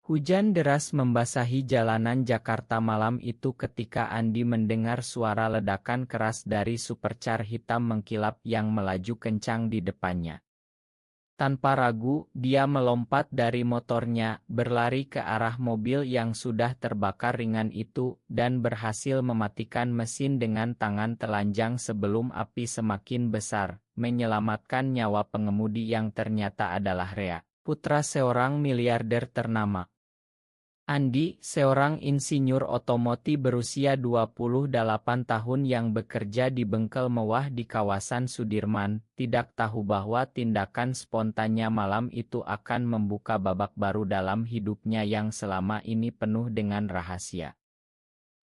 Hujan deras membasahi jalanan Jakarta malam itu ketika Andi mendengar suara ledakan keras dari supercar hitam mengkilap yang melaju kencang di depannya. Tanpa ragu, dia melompat dari motornya, berlari ke arah mobil yang sudah terbakar ringan itu, dan berhasil mematikan mesin dengan tangan telanjang sebelum api semakin besar, menyelamatkan nyawa pengemudi yang ternyata adalah Rea, putra seorang miliarder ternama. Andi, seorang insinyur otomotif berusia 28 tahun yang bekerja di bengkel mewah di kawasan Sudirman, tidak tahu bahwa tindakan spontannya malam itu akan membuka babak baru dalam hidupnya yang selama ini penuh dengan rahasia.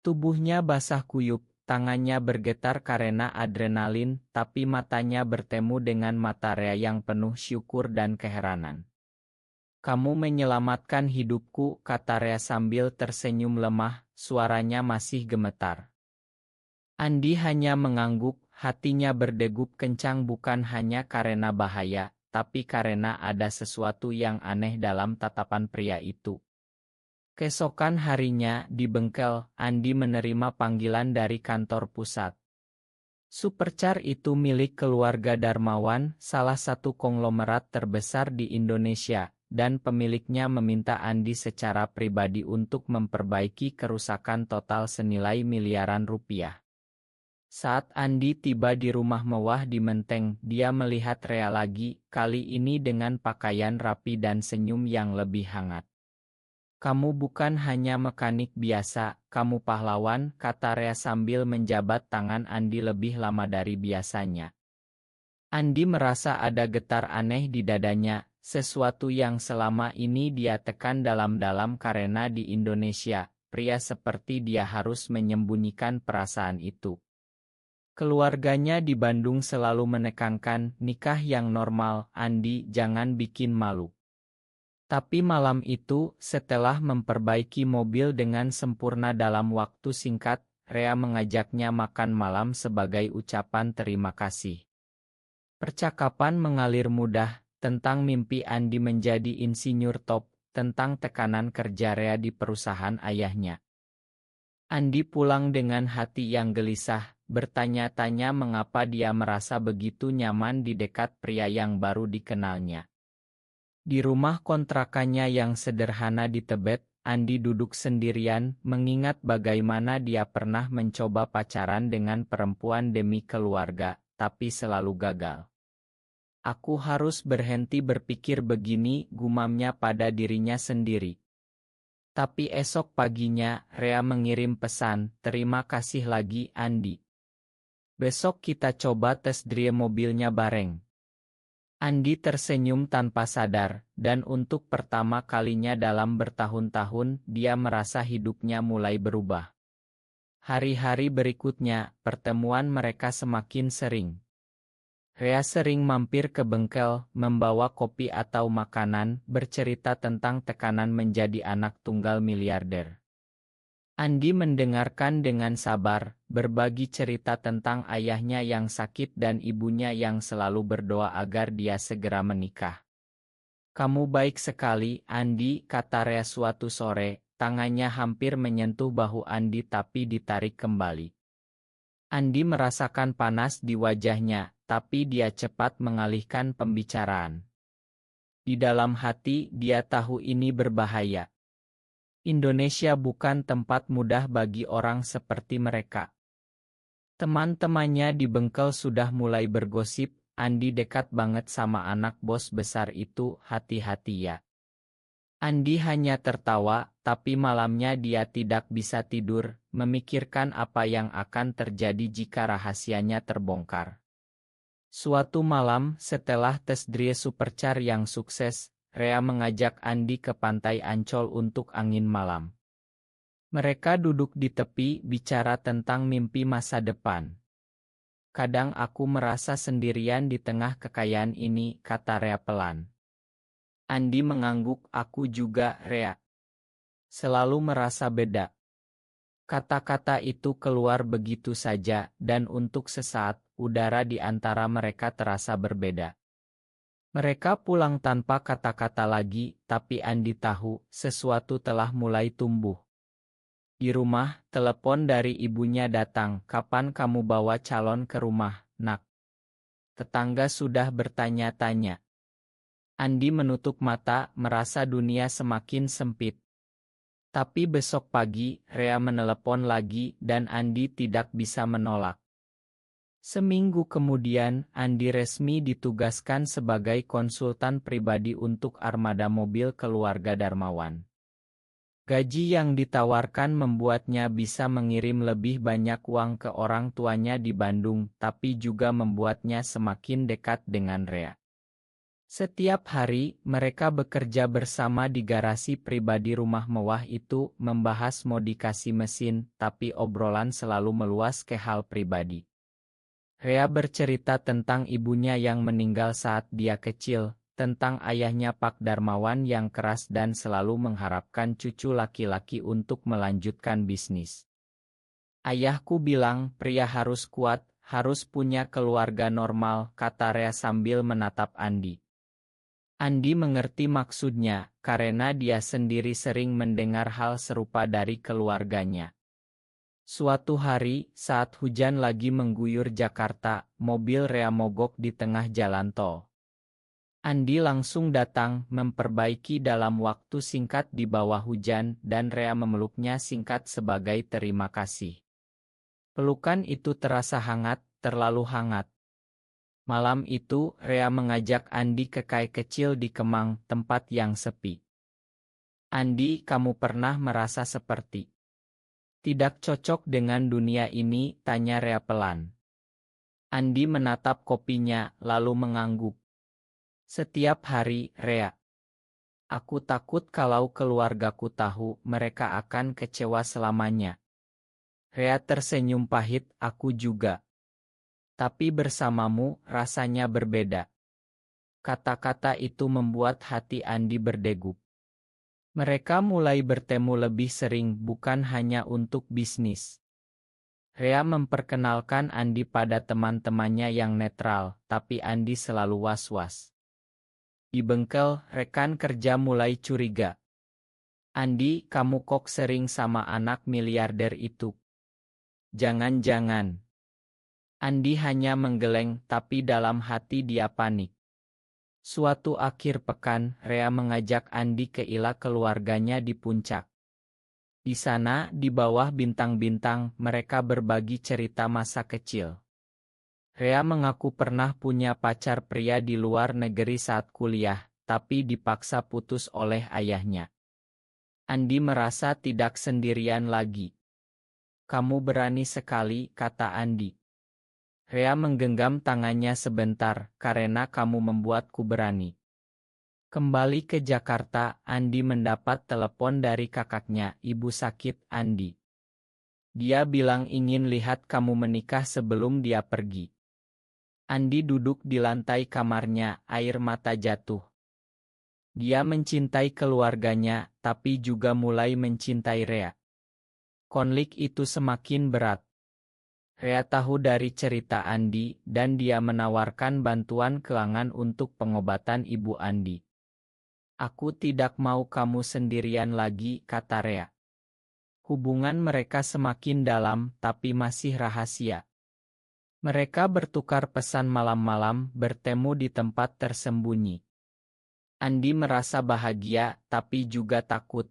Tubuhnya basah kuyup, tangannya bergetar karena adrenalin, tapi matanya bertemu dengan mata Rea yang penuh syukur dan keheranan. "Kamu menyelamatkan hidupku," kata Rea sambil tersenyum lemah, suaranya masih gemetar. Andi hanya mengangguk, hatinya berdegup kencang bukan hanya karena bahaya, tapi karena ada sesuatu yang aneh dalam tatapan pria itu. Keesokan harinya, di bengkel, Andi menerima panggilan dari kantor pusat. Supercar itu milik keluarga Darmawan, salah satu konglomerat terbesar di Indonesia, dan pemiliknya meminta Andi secara pribadi untuk memperbaiki kerusakan total senilai miliaran rupiah. Saat Andi tiba di rumah mewah di Menteng, dia melihat Rea lagi, kali ini dengan pakaian rapi dan senyum yang lebih hangat. "Kamu bukan hanya mekanik biasa, kamu pahlawan," kata Rea sambil menjabat tangan Andi lebih lama dari biasanya. Andi merasa ada getar aneh di dadanya, sesuatu yang selama ini dia tekan dalam-dalam karena di Indonesia, pria seperti dia harus menyembunyikan perasaan itu. Keluarganya di Bandung selalu menekankan, "Nikah yang normal, Andi, jangan bikin malu." Tapi malam itu, setelah memperbaiki mobil dengan sempurna dalam waktu singkat, Rea mengajaknya makan malam sebagai ucapan terima kasih. Percakapan mengalir mudah, tentang mimpi Andi menjadi insinyur top, tentang tekanan kerja Rea di perusahaan ayahnya. Andi pulang dengan hati yang gelisah, bertanya-tanya mengapa dia merasa begitu nyaman di dekat pria yang baru dikenalnya. Di rumah kontrakannya yang sederhana di Tebet, Andi duduk sendirian, mengingat bagaimana dia pernah mencoba pacaran dengan perempuan demi keluarga, tapi selalu gagal. "Aku harus berhenti berpikir begini," gumamnya pada dirinya sendiri. Tapi esok paginya, Rea mengirim pesan, "Terima kasih lagi, Andi. Besok kita coba tes drive mobilnya bareng." Andi tersenyum tanpa sadar, dan untuk pertama kalinya dalam bertahun-tahun, dia merasa hidupnya mulai berubah. Hari-hari berikutnya, pertemuan mereka semakin sering. Rea sering mampir ke bengkel, membawa kopi atau makanan, bercerita tentang tekanan menjadi anak tunggal miliarder. Andi mendengarkan dengan sabar, berbagi cerita tentang ayahnya yang sakit dan ibunya yang selalu berdoa agar dia segera menikah. "Kamu baik sekali, Andi," kata Rea suatu sore, tangannya hampir menyentuh bahu Andi tapi ditarik kembali. Andi merasakan panas di wajahnya, tapi dia cepat mengalihkan pembicaraan. Di dalam hati, dia tahu ini berbahaya. Indonesia bukan tempat mudah bagi orang seperti mereka. Teman-temannya di bengkel sudah mulai bergosip, "Andi dekat banget sama anak bos besar itu, hati-hati ya." Andi hanya tertawa, tapi malamnya dia tidak bisa tidur, memikirkan apa yang akan terjadi jika rahasianya terbongkar. Suatu malam, setelah tes drive supercar yang sukses, Rea mengajak Andi ke pantai Ancol untuk angin malam. Mereka duduk di tepi, bicara tentang mimpi masa depan. "Kadang aku merasa sendirian di tengah kekayaan ini," kata Rea pelan. Andi mengangguk, "Aku juga, Rea. Selalu merasa beda." Kata-kata itu keluar begitu saja, dan untuk sesaat, udara di antara mereka terasa berbeda. Mereka pulang tanpa kata-kata lagi, tapi Andi tahu sesuatu telah mulai tumbuh. Di rumah, telepon dari ibunya datang. "Kapan kamu bawa calon ke rumah, Nak?" Tetangga sudah bertanya-tanya. Andi menutup mata, merasa dunia semakin sempit. Tapi besok pagi, Rea menelepon lagi dan Andi tidak bisa menolak. Seminggu kemudian, Andi resmi ditugaskan sebagai konsultan pribadi untuk armada mobil keluarga Darmawan. Gaji yang ditawarkan membuatnya bisa mengirim lebih banyak uang ke orang tuanya di Bandung, tapi juga membuatnya semakin dekat dengan Rea. Setiap hari, mereka bekerja bersama di garasi pribadi rumah mewah itu, membahas modifikasi mesin, tapi obrolan selalu meluas ke hal pribadi. Rea bercerita tentang ibunya yang meninggal saat dia kecil, tentang ayahnya Pak Darmawan yang keras dan selalu mengharapkan cucu laki-laki untuk melanjutkan bisnis. "Ayahku bilang, pria harus kuat, harus punya keluarga normal," kata Rea sambil menatap Andi. Andi mengerti maksudnya, karena dia sendiri sering mendengar hal serupa dari keluarganya. Suatu hari, saat hujan lagi mengguyur Jakarta, mobil Rea mogok di tengah jalan tol. Andi langsung datang, memperbaiki dalam waktu singkat di bawah hujan, dan Rea memeluknya singkat sebagai terima kasih. Pelukan itu terasa hangat, terlalu hangat. Malam itu, Rea mengajak Andi ke kai kecil di Kemang, tempat yang sepi. "Andi, kamu pernah merasa seperti tidak cocok dengan dunia ini?" tanya Rea pelan. Andi menatap kopinya, lalu mengangguk. "Setiap hari, Rea. Aku takut kalau keluargaku tahu, mereka akan kecewa selamanya." Rea tersenyum pahit, "Aku juga. Tapi bersamamu, rasanya berbeda." Kata-kata itu membuat hati Andi berdegup. Mereka mulai bertemu lebih sering, bukan hanya untuk bisnis. Rea memperkenalkan Andi pada teman-temannya yang netral, tapi Andi selalu was-was. Di bengkel, rekan kerja mulai curiga. "Andi, kamu kok sering sama anak miliarder itu? Jangan-jangan?" Andi hanya menggeleng, tapi dalam hati dia panik. Suatu akhir pekan, Rea mengajak Andi ke ila keluarganya di puncak. Di sana, di bawah bintang-bintang, mereka berbagi cerita masa kecil. Rea mengaku pernah punya pacar pria di luar negeri saat kuliah, tapi dipaksa putus oleh ayahnya. Andi merasa tidak sendirian lagi. "Kamu berani sekali," kata Andi. Rea menggenggam tangannya sebentar, "Karena kamu membuatku berani." Kembali ke Jakarta, Andi mendapat telepon dari kakaknya. "Ibu sakit, Andi. Dia bilang ingin lihat kamu menikah sebelum dia pergi." Andi duduk di lantai kamarnya, air mata jatuh. Dia mencintai keluarganya, tapi juga mulai mencintai Rea. Konflik itu semakin berat. Rea tahu dari cerita Andi, dan dia menawarkan bantuan keuangan untuk pengobatan ibu Andi. "Aku tidak mau kamu sendirian lagi," kata Rea. Hubungan mereka semakin dalam, tapi masih rahasia. Mereka bertukar pesan malam-malam, bertemu di tempat tersembunyi. Andi merasa bahagia, tapi juga takut.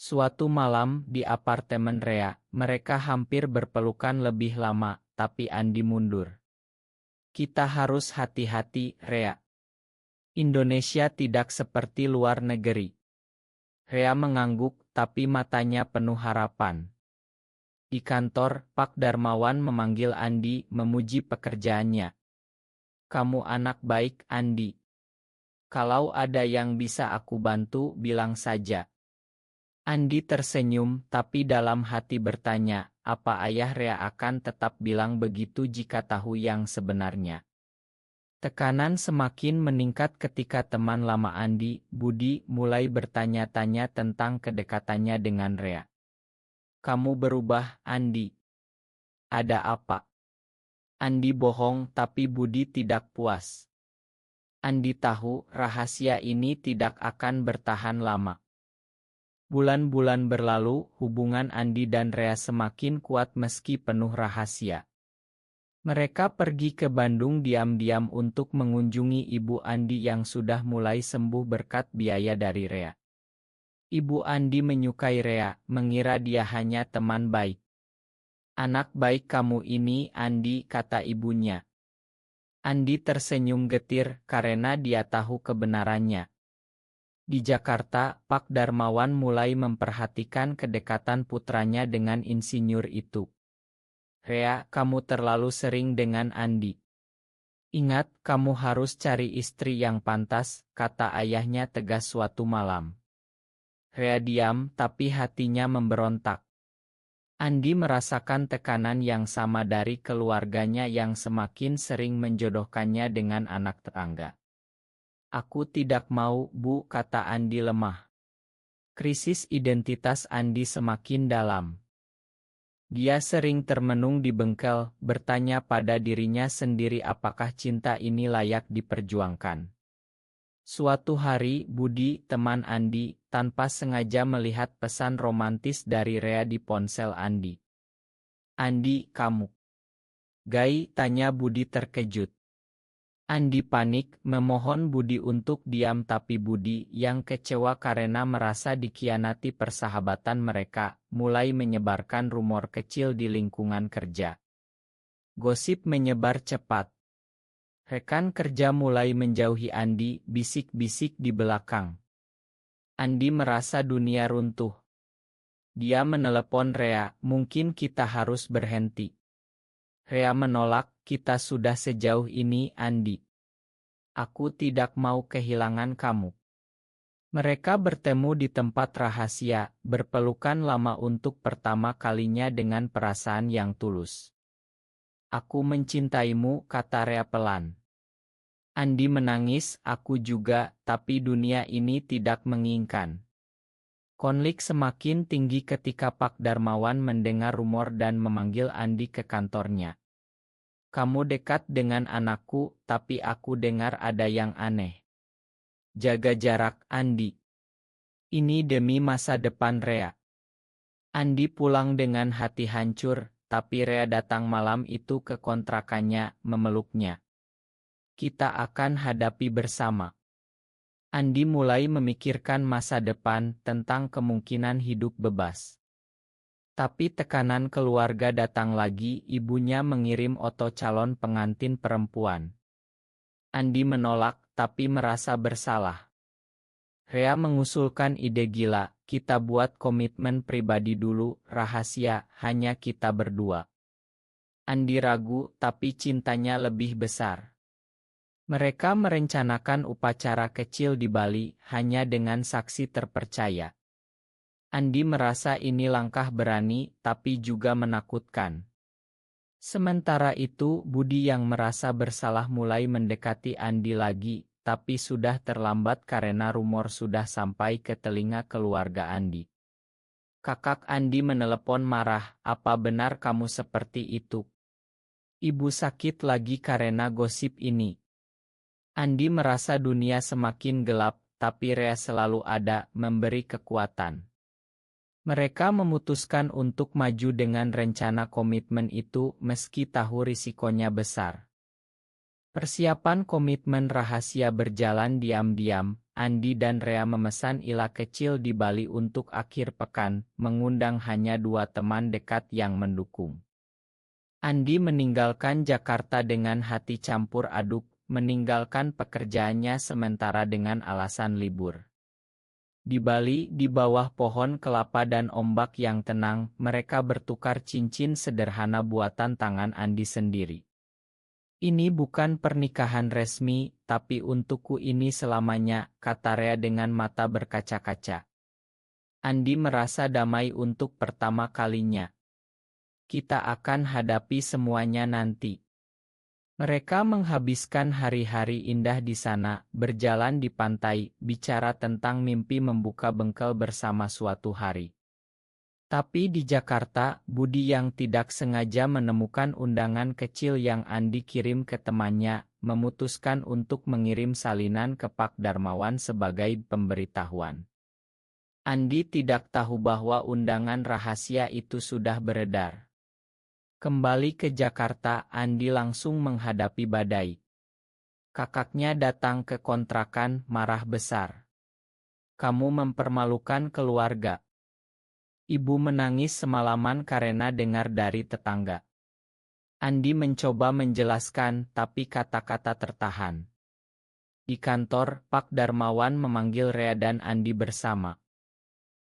Suatu malam, di apartemen Rea, mereka hampir berpelukan lebih lama, tapi Andi mundur. "Kita harus hati-hati, Rea. Indonesia tidak seperti luar negeri." Rea mengangguk, tapi matanya penuh harapan. Di kantor, Pak Darmawan memanggil Andi, memuji pekerjaannya. "Kamu anak baik, Andi. Kalau ada yang bisa aku bantu, bilang saja." Andi tersenyum, tapi dalam hati bertanya, apa ayah Rea akan tetap bilang begitu jika tahu yang sebenarnya? Tekanan semakin meningkat ketika teman lama Andi, Budi, mulai bertanya-tanya tentang kedekatannya dengan Rea. "Kamu berubah, Andi. Ada apa?" Andi bohong, tapi Budi tidak puas. Andi tahu rahasia ini tidak akan bertahan lama. Bulan-bulan berlalu, hubungan Andi dan Rea semakin kuat meski penuh rahasia. Mereka pergi ke Bandung diam-diam untuk mengunjungi ibu Andi yang sudah mulai sembuh berkat biaya dari Rea. Ibu Andi menyukai Rea, mengira dia hanya teman baik. "Anak baik kamu ini, Andi," kata ibunya. Andi tersenyum getir karena dia tahu kebenarannya. Di Jakarta, Pak Darmawan mulai memperhatikan kedekatan putranya dengan insinyur itu. "Rea, kamu terlalu sering dengan Andi. Ingat, kamu harus cari istri yang pantas," kata ayahnya tegas suatu malam. Rea diam, tapi hatinya memberontak. Andi merasakan tekanan yang sama dari keluarganya yang semakin sering menjodohkannya dengan anak tetangga. "Aku tidak mau, Bu," kata Andi lemah. Krisis identitas Andi semakin dalam. Dia sering termenung di bengkel, bertanya pada dirinya sendiri apakah cinta ini layak diperjuangkan. Suatu hari, Budi, teman Andi, tanpa sengaja melihat pesan romantis dari Rea di ponsel Andi. "Andi, kamu gay?" tanya Budi terkejut. Andi panik, memohon Budi untuk diam, tapi Budi yang kecewa karena merasa dikhianati persahabatan mereka, mulai menyebarkan rumor kecil di lingkungan kerja. Gosip menyebar cepat. Rekan kerja mulai menjauhi Andi, bisik-bisik di belakang. Andi merasa dunia runtuh. Dia menelepon Rea, "Mungkin kita harus berhenti." Rea menolak, "Kita sudah sejauh ini, Andi. Aku tidak mau kehilangan kamu." Mereka bertemu di tempat rahasia, berpelukan lama untuk pertama kalinya dengan perasaan yang tulus. "Aku mencintaimu," kata Rea pelan. Andi menangis, "Aku juga, tapi dunia ini tidak menginginkan." Konflik semakin tinggi ketika Pak Darmawan mendengar rumor dan memanggil Andi ke kantornya. "Kamu dekat dengan anakku, tapi aku dengar ada yang aneh. Jaga jarak, Andi. Ini demi masa depan Rea." Andi pulang dengan hati hancur, tapi Rea datang malam itu ke kontrakannya, memeluknya. "Kita akan hadapi bersama." Andi mulai memikirkan masa depan, tentang kemungkinan hidup bebas. Tapi tekanan keluarga datang lagi, ibunya mengirim foto calon pengantin perempuan. Andi menolak, tapi merasa bersalah. Rea mengusulkan ide gila, "Kita buat komitmen pribadi dulu, rahasia, hanya kita berdua." Andi ragu, tapi cintanya lebih besar. Mereka merencanakan upacara kecil di Bali, hanya dengan saksi terpercaya. Andi merasa ini langkah berani, tapi juga menakutkan. Sementara itu, Budi yang merasa bersalah mulai mendekati Andi lagi, tapi sudah terlambat karena rumor sudah sampai ke telinga keluarga Andi. Kakak Andi menelepon marah, "Apa benar kamu seperti itu? Ibu sakit lagi karena gosip ini." Andi merasa dunia semakin gelap, tapi Rea selalu ada, memberi kekuatan. Mereka memutuskan untuk maju dengan rencana komitmen itu meski tahu risikonya besar. Persiapan komitmen rahasia berjalan diam-diam. Andi dan Rea memesan villa kecil di Bali untuk akhir pekan, mengundang hanya 2 teman dekat yang mendukung. Andi meninggalkan Jakarta dengan hati campur aduk, meninggalkan pekerjaannya sementara dengan alasan libur. Di Bali, di bawah pohon kelapa dan ombak yang tenang, mereka bertukar cincin sederhana buatan tangan Andi sendiri. "Ini bukan pernikahan resmi, tapi untukku ini selamanya," kata Rea dengan mata berkaca-kaca. Andi merasa damai untuk pertama kalinya. "Kita akan hadapi semuanya nanti." Mereka menghabiskan hari-hari indah di sana, berjalan di pantai, bicara tentang mimpi membuka bengkel bersama suatu hari. Tapi di Jakarta, Budi yang tidak sengaja menemukan undangan kecil yang Andi kirim ke temannya, memutuskan untuk mengirim salinan ke Pak Darmawan sebagai pemberitahuan. Andi tidak tahu bahwa undangan rahasia itu sudah beredar. Kembali ke Jakarta, Andi langsung menghadapi badai. Kakaknya datang ke kontrakan, marah besar. "Kamu mempermalukan keluarga." Ibu menangis semalaman karena dengar dari tetangga. Andi mencoba menjelaskan, tapi kata-kata tertahan. Di kantor, Pak Darmawan memanggil Rea dan Andi bersama.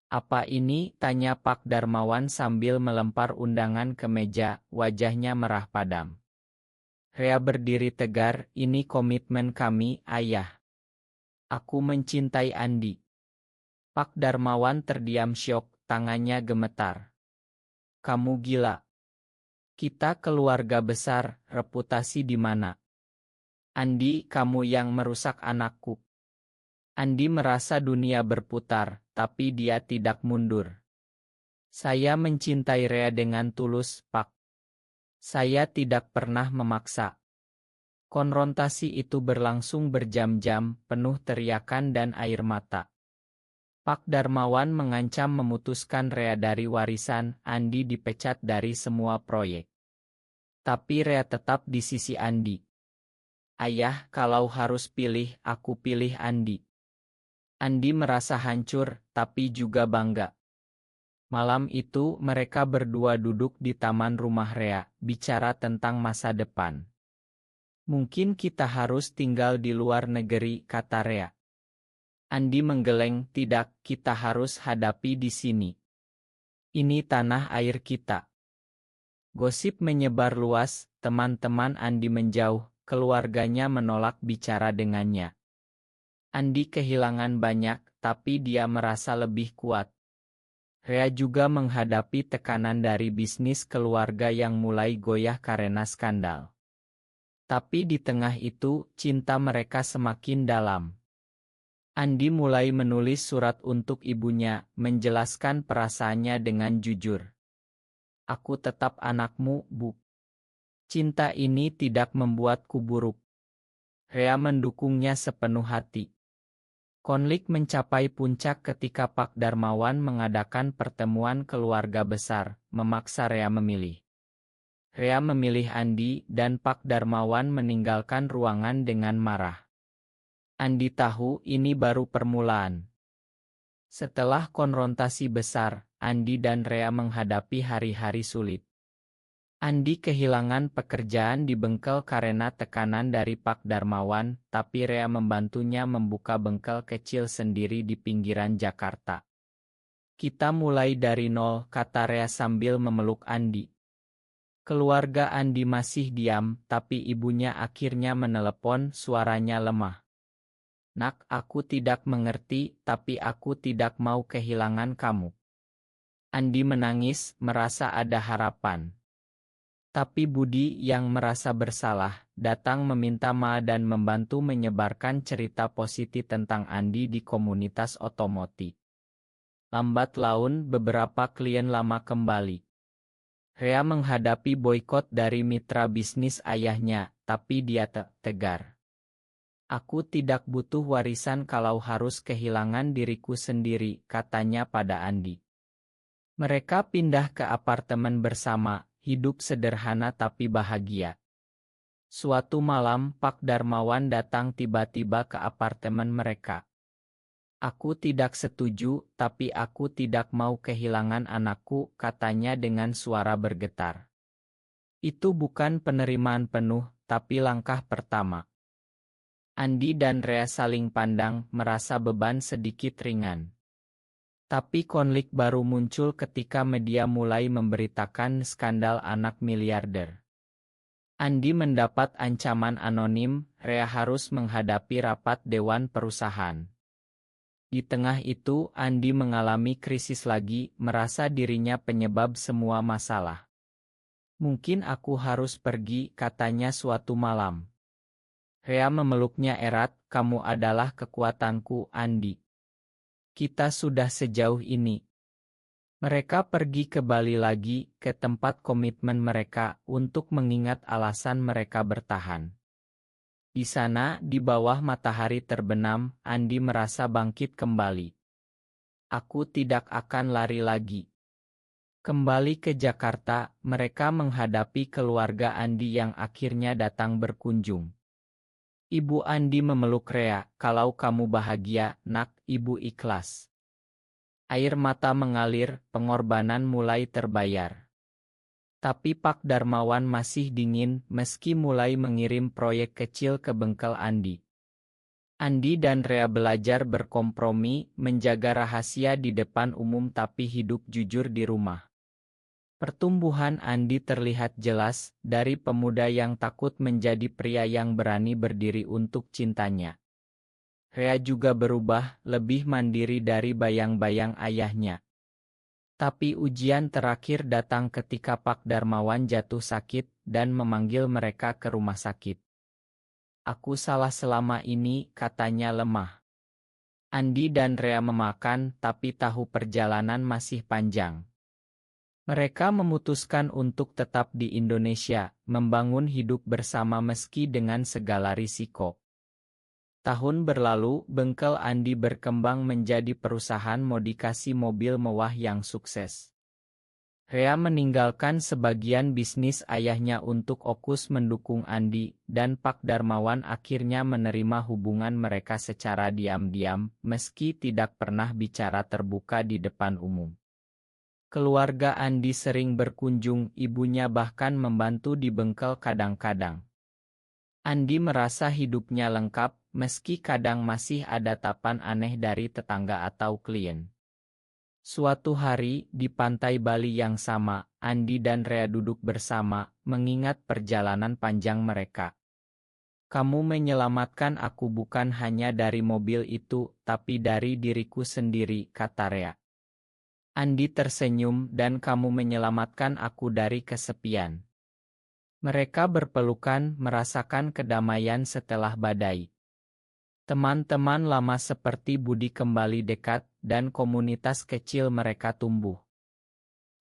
"Apa ini?" tanya Pak Darmawan sambil melempar undangan ke meja, wajahnya merah padam. Rea berdiri tegar, "Ini komitmen kami, Ayah. Aku mencintai Andi." Pak Darmawan terdiam syok, tangannya gemetar. "Kamu gila. Kita keluarga besar, reputasi di mana? Andi, kamu yang merusak anakku." Andi merasa dunia berputar, tapi dia tidak mundur. "Saya mencintai Rea dengan tulus, Pak. Saya tidak pernah memaksa." Konfrontasi itu berlangsung berjam-jam, penuh teriakan dan air mata. Pak Darmawan mengancam memutuskan Rea dari warisan, Andi dipecat dari semua proyek. Tapi Rea tetap di sisi Andi. "Ayah, kalau harus pilih, aku pilih Andi." Andi merasa hancur, tapi juga bangga. Malam itu, mereka berdua duduk di taman rumah Rea, bicara tentang masa depan. "Mungkin kita harus tinggal di luar negeri," kata Rea. Andi menggeleng, "Tidak, kita harus hadapi di sini. Ini tanah air kita." Gosip menyebar luas, teman-teman Andi menjauh, keluarganya menolak bicara dengannya. Andi kehilangan banyak, tapi dia merasa lebih kuat. Rea juga menghadapi tekanan dari bisnis keluarga yang mulai goyah karena skandal. Tapi di tengah itu, cinta mereka semakin dalam. Andi mulai menulis surat untuk ibunya, menjelaskan perasaannya dengan jujur. "Aku tetap anakmu, Bu. Cinta ini tidak membuatku buruk." Rea mendukungnya sepenuh hati. Konflik mencapai puncak ketika Pak Darmawan mengadakan pertemuan keluarga besar, memaksa Rea memilih. Rea memilih Andi dan Pak Darmawan meninggalkan ruangan dengan marah. Andi tahu ini baru permulaan. Setelah konfrontasi besar, Andi dan Rea menghadapi hari-hari sulit. Andi kehilangan pekerjaan di bengkel karena tekanan dari Pak Darmawan, tapi Rea membantunya membuka bengkel kecil sendiri di pinggiran Jakarta. "Kita mulai dari nol," kata Rea sambil memeluk Andi. Keluarga Andi masih diam, tapi ibunya akhirnya menelepon, suaranya lemah. "Nak, aku tidak mengerti, tapi aku tidak mau kehilangan kamu." Andi menangis, merasa ada harapan. Tapi Budi yang merasa bersalah, datang meminta maaf dan membantu menyebarkan cerita positif tentang Andi di komunitas otomotif. Lambat laun, beberapa klien lama kembali. Rea menghadapi boikot dari mitra bisnis ayahnya, tapi dia tegar. "Aku tidak butuh warisan kalau harus kehilangan diriku sendiri," katanya pada Andi. Mereka pindah ke apartemen bersama, hidup sederhana tapi bahagia. Suatu malam, Pak Darmawan datang tiba-tiba ke apartemen mereka. "Aku tidak setuju, tapi aku tidak mau kehilangan anakku," katanya dengan suara bergetar. Itu bukan penerimaan penuh, tapi langkah pertama. Andi dan Rea saling pandang, merasa beban sedikit ringan. Tapi konflik baru muncul ketika media mulai memberitakan skandal anak miliarder. Andi mendapat ancaman anonim, Rea harus menghadapi rapat dewan perusahaan. Di tengah itu, Andi mengalami krisis lagi, merasa dirinya penyebab semua masalah. "Mungkin aku harus pergi," katanya suatu malam. Rea memeluknya erat, "Kamu adalah kekuatanku, Andi. Kita sudah sejauh ini." Mereka pergi ke Bali lagi, ke tempat komitmen mereka, untuk mengingat alasan mereka bertahan. Di sana, di bawah matahari terbenam, Andi merasa bangkit kembali. Aku tidak akan lari lagi. Kembali ke Jakarta, mereka menghadapi keluarga Andi yang akhirnya datang berkunjung. Ibu Andi memeluk Rea, "Kalau kamu bahagia, nak, ibu ikhlas." Air mata mengalir, pengorbanan mulai terbayar. Tapi Pak Darmawan masih dingin meski mulai mengirim proyek kecil ke bengkel Andi. Andi dan Rea belajar berkompromi, menjaga rahasia di depan umum tapi hidup jujur di rumah. Pertumbuhan Andi terlihat jelas, dari pemuda yang takut menjadi pria yang berani berdiri untuk cintanya. Rea juga berubah, lebih mandiri dari bayang-bayang ayahnya. Tapi ujian terakhir datang ketika Pak Darmawan jatuh sakit dan memanggil mereka ke rumah sakit. "Aku salah selama ini," katanya lemah. Andi dan Rea memakan, tapi tahu perjalanan masih panjang. Mereka memutuskan untuk tetap di Indonesia, membangun hidup bersama meski dengan segala risiko. Tahun berlalu, bengkel Andi berkembang menjadi perusahaan modifikasi mobil mewah yang sukses. Rea meninggalkan sebagian bisnis ayahnya untuk fokus mendukung Andi, dan Pak Darmawan akhirnya menerima hubungan mereka secara diam-diam, meski tidak pernah bicara terbuka di depan umum. Keluarga Andi sering berkunjung, ibunya bahkan membantu di bengkel kadang-kadang. Andi merasa hidupnya lengkap, meski kadang masih ada tapan aneh dari tetangga atau klien. Suatu hari, di pantai Bali yang sama, Andi dan Rea duduk bersama, mengingat perjalanan panjang mereka. "Kamu menyelamatkan aku bukan hanya dari mobil itu, tapi dari diriku sendiri," kata Rea. Andi tersenyum, "Dan kamu menyelamatkan aku dari kesepian." Mereka berpelukan, merasakan kedamaian setelah badai. Teman-teman lama seperti Budi kembali dekat, dan komunitas kecil mereka tumbuh.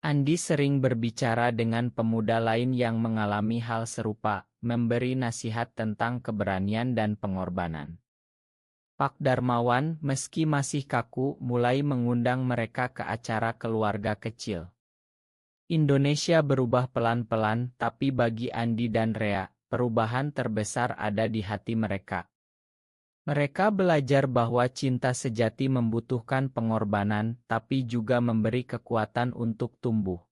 Andi sering berbicara dengan pemuda lain yang mengalami hal serupa, memberi nasihat tentang keberanian dan pengorbanan. Pak Darmawan, meski masih kaku, mulai mengundang mereka ke acara keluarga kecil. Indonesia berubah pelan-pelan, tapi bagi Andi dan Rea, perubahan terbesar ada di hati mereka. Mereka belajar bahwa cinta sejati membutuhkan pengorbanan, tapi juga memberi kekuatan untuk tumbuh.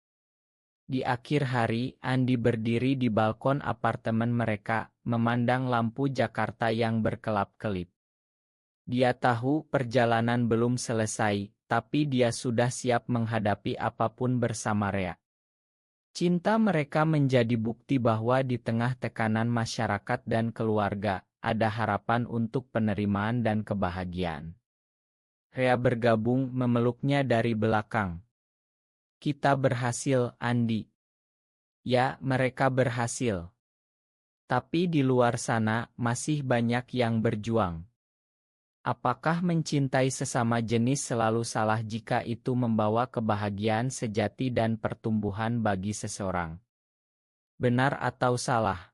Di akhir hari, Andi berdiri di balkon apartemen mereka, memandang lampu Jakarta yang berkelap-kelip. Dia tahu perjalanan belum selesai, tapi dia sudah siap menghadapi apapun bersama Rea. Cinta mereka menjadi bukti bahwa di tengah tekanan masyarakat dan keluarga, ada harapan untuk penerimaan dan kebahagiaan. Rea bergabung, memeluknya dari belakang. "Kita berhasil, Andi." Ya, mereka berhasil. Tapi di luar sana, masih banyak yang berjuang. Apakah mencintai sesama jenis selalu salah jika itu membawa kebahagiaan sejati dan pertumbuhan bagi seseorang? Benar atau salah?